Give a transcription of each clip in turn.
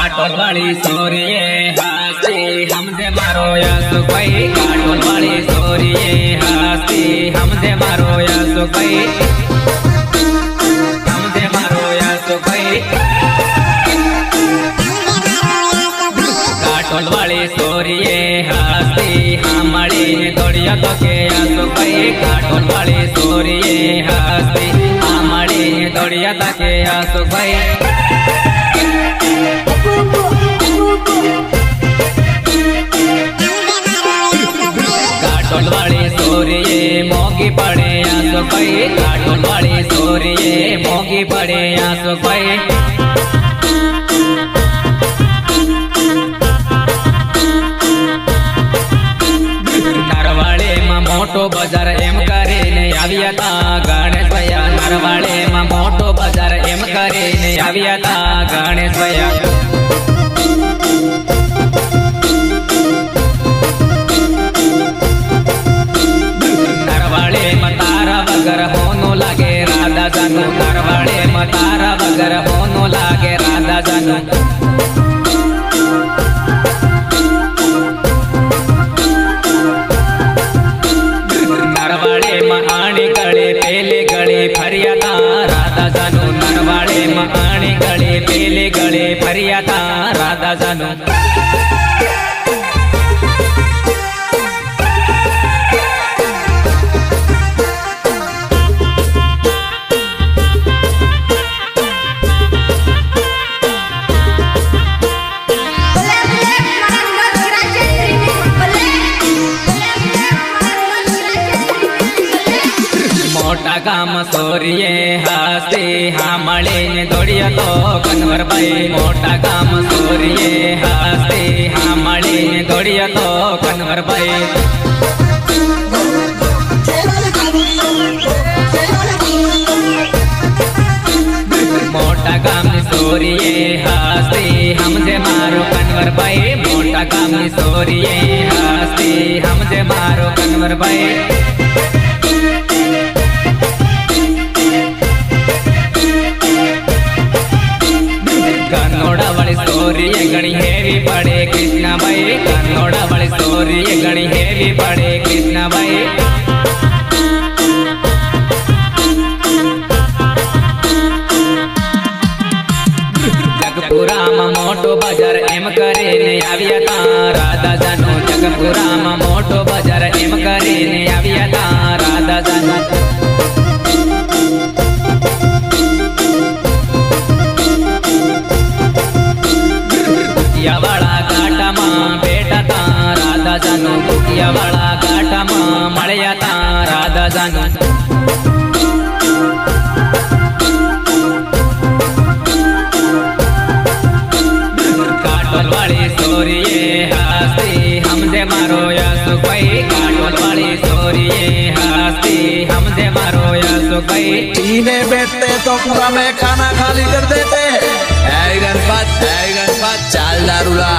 काटोल वाली सोरिये हंसती हमसे मारो यसु कोई काटोल वाली सोरिये हंसती हमसे मारो यसु कोई हमसे मारो यसु कोई काटोल वाली सोरिये हंसती हमारी दौड़िया तो के यसु कोई काटोल वाली सोरिये हंसती हमारी दौड़िया तो के यसु कोई काटोल वाली सोरिये मोगी पड़े आंसू कोई काटोल वाली सोरिये मोगी पड़े आंसू कोई नरवाड़े में मोटो बाजार एम करीने आव्या ता गणेश भैया नरवाड़े में मोटो बाजार एम करीने आव्या ता गणेश भैया वगर होनो लागे राधा जानू नरवाड़े मतारा वगर होनो लागे राधा जानू नरवाड़े में आनी गले पेले गले फरिया था राधा जानू नरवाड़े में आनी गले पेले गले फरिया था राधा जानू मोटा काम सोरिये हंसती हमारे दौड़िया तो कन्वर भाई मोटा काम सोरिये हंसती हमारे दौड़िया तो कन्वर भाई मोटा काम सोरिये हंसती हमसे मारो कन्वर भाई मोटा काम सोरिये हंसती हमसे मारो कन्वर भाई कन्नौड़ा वाली स्टोरी घनी हेवी पड़े कृष्णा भाई कन्नौड़ा वाली स्टोरी घनी हेवी पड़े कृष्णा भाई जगपुरा में मोटो बाजार एम करीने आव्या ता राधा जानू जगपुरा में मोटो बाजार एम करीने आव्या ता राधा जानू वाला घाटा मां बेटा ता राधा जानू बुकिया वाला घाटा मां मळिया ता राधा जानू काटोल वाली सोरिये हंसती हमसे मारो यसु कोई काटोल वाली सोरिये हंसती हमसे मारो यसु कोई इन्हें बैठते तो पूरा में खाना खाली कर देते गणपत चाल दारूला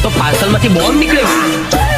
આ તો પાર્સલ માંથી બોમ્બ નીકળ્યો.